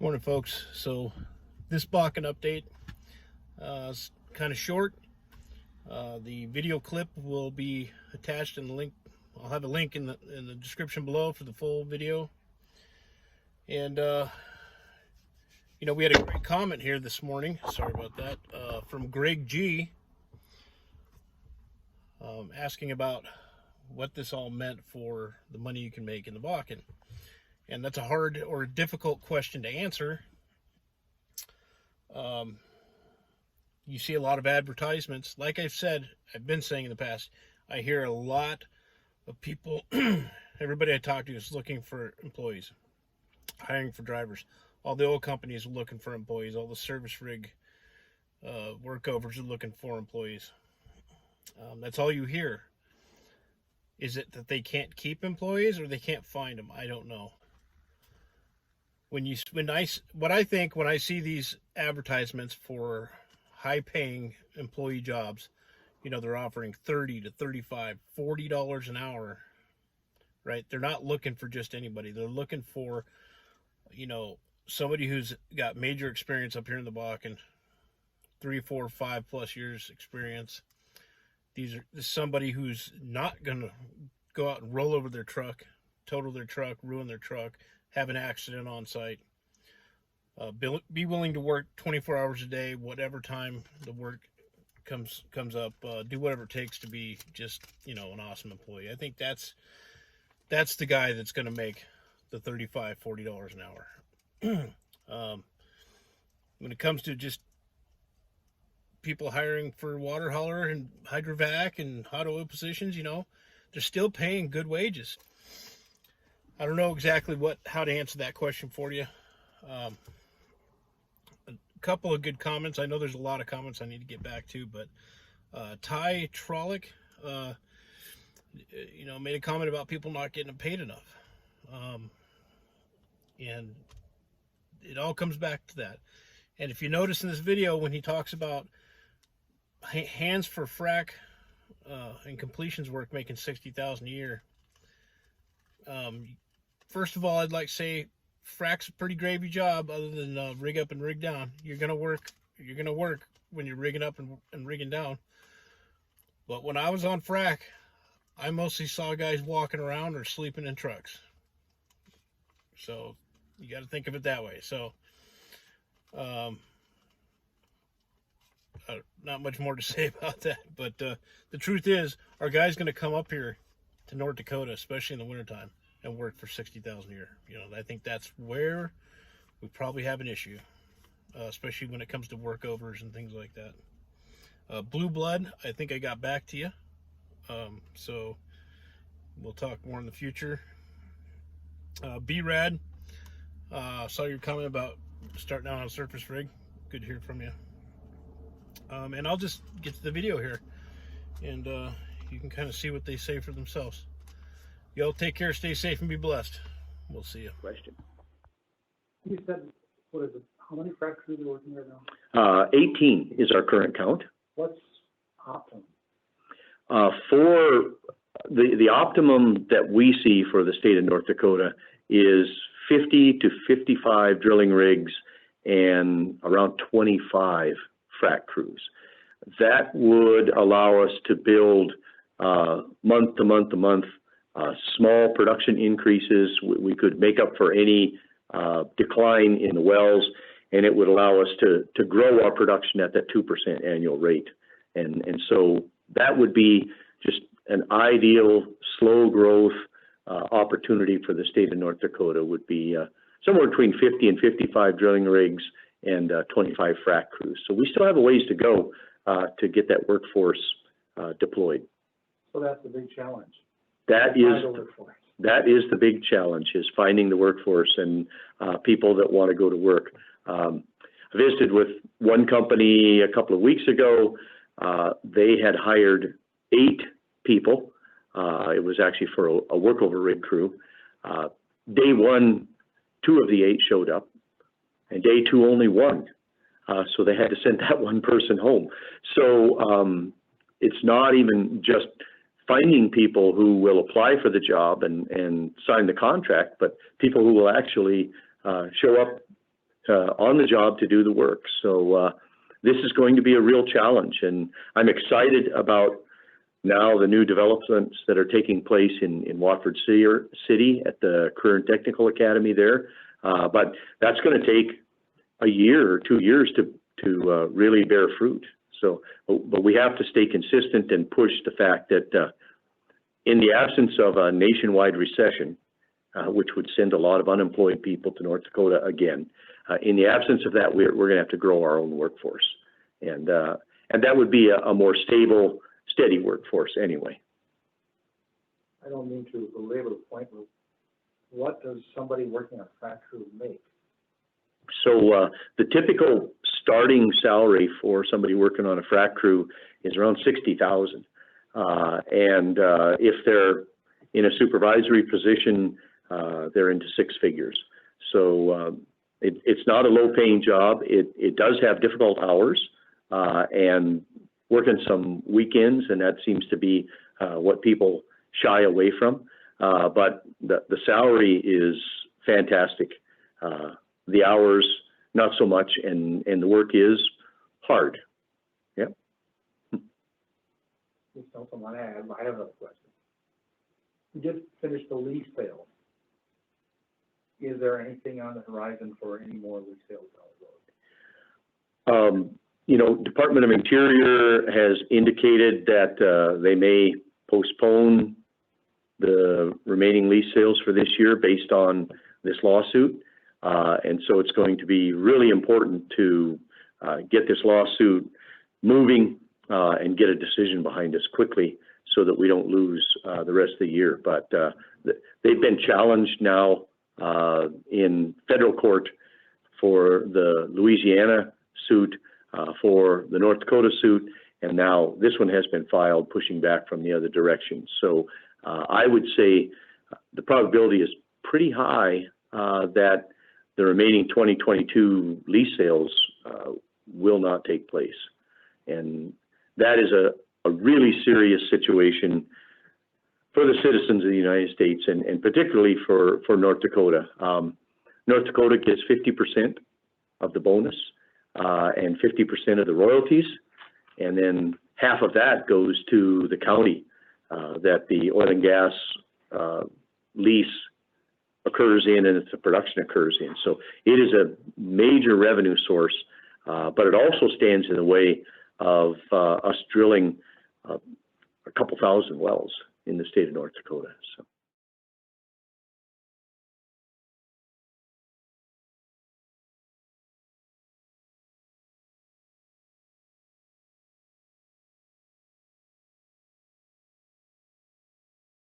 Morning, folks. So this Bakken update is kind of short. The video clip will be attached in the link. I'll have a link in the description below for the full video. And we had a great comment here this morning. Sorry about that. From Greg G. Asking about what this all meant for the money you can make in the Bakken. And that's a hard or difficult question to answer. You see a lot of advertisements. Like I've been saying in the past, I hear a lot of people, everybody I talk to is looking for employees, hiring for drivers. All the oil companies are looking for employees. All the service rig workovers are looking for employees. That's all you hear. Is it that they can't keep employees or they can't find them? I don't know. When I think when I see these advertisements for high-paying employee jobs, they're offering $30 to $35, $40 an hour, right? They're not looking for just anybody. They're looking for, somebody who's got major experience up here in the Bakken, 3, 4, 5+ years experience. This is somebody who's not going to go out and roll over their truck, total their truck, ruin their truck, have an accident on site. Be willing to work 24 hours a day, whatever time the work comes up. Do whatever it takes to be just, an awesome employee. I think that's the guy that's going to make the $35, $40 an hour. When it comes to just people hiring for water hauler and hydrovac and hot oil positions, they're still paying good wages. I don't know exactly how to answer that question for you. A couple of good comments. I know there's a lot of comments I need to get back to, but Ty Trollick, made a comment about people not getting paid enough. And it all comes back to that. And if you notice in this video, when he talks about hands for frac and completions work making $60,000 a year, first of all, I'd like to say frac's a pretty gravy job other than rig up and rig down. You're gonna work when you're rigging up and rigging down. But when I was on frac, I mostly saw guys walking around or sleeping in trucks. So you got to think of it that way. So not much more to say about that, but the truth is our guy's going to come up here to North Dakota, especially in the wintertime, and work for $60,000 a year. I think that's where we probably have an issue, especially when it comes to workovers and things like that. Blue Blood, I think I got back to you. So we'll talk more in the future. B-Rad, saw your comment about starting out on a surface rig. Good to hear from you. And I'll just get to the video here, and you can kind of see what they say for themselves. Y'all take care, stay safe, and be blessed. We'll see you. Question. You said, what is it? How many frac crews are working right now? 18 is our current count. What's optimum? For the optimum that we see for the state of North Dakota is 50 to 55 drilling rigs and around 25 frac crews. That would allow us to build month to month to month small production increases. We could make up for any decline in the wells, and it would allow us to grow our production at that 2% annual rate. And so that would be just an ideal slow growth opportunity for the state of North Dakota. Would be somewhere between 50 and 55 drilling rigs and 25 frac crews. So we still have a ways to go to get that workforce deployed. So that's the big challenge. That is the big challenge, is finding the workforce and people that want to go to work. I visited with one company a couple of weeks ago. They had hired 8 people. It was actually for a workover rig crew. Day 1, 2 of the 8 showed up, and day 2 only 1. So they had to send that one person home. So it's not even just finding people who will apply for the job and sign the contract, but people who will actually show up on the job to do the work. So this is going to be a real challenge, and I'm excited about now the new developments that are taking place in Watford City at the current technical academy there. But that's going to take a year or 2 years to really bear fruit. So, but we have to stay consistent and push the fact that in the absence of a nationwide recession, which would send a lot of unemployed people to North Dakota again, in the absence of that, we're going to have to grow our own workforce, and that would be a more stable, steady workforce anyway. I don't mean to belabor the point, but what does somebody working on a frac crew make? So the typical starting salary for somebody working on a frac crew is around $60,000, and if they're in a supervisory position, they're into six figures. So it's not a low-paying job. It does have difficult hours and working some weekends, and that seems to be what people shy away from. But the salary is fantastic. The hours, not so much, and the work is hard. Yeah. Just don't want to add. I have another question. We just finished the lease sale. Is there anything on the horizon for any more lease sales down the road? You know, Department of Interior has indicated that they may postpone the remaining lease sales for this year based on this lawsuit. And so it's going to be really important to get this lawsuit moving and get a decision behind us quickly so that we don't lose the rest of the year. But they've been challenged now in federal court for the Louisiana suit, for the North Dakota suit, and now this one has been filed, pushing back from the other direction. So I would say the probability is pretty high that the remaining 2022 lease sales will not take place. And that is a really serious situation for the citizens of the United States, and particularly for North Dakota. North Dakota gets 50% of the bonus and 50% of the royalties, and then half of that goes to the county that the oil and gas lease occurs in and the production occurs in. So it is a major revenue source, but it also stands in the way of us drilling a couple thousand wells in the state of North Dakota. So.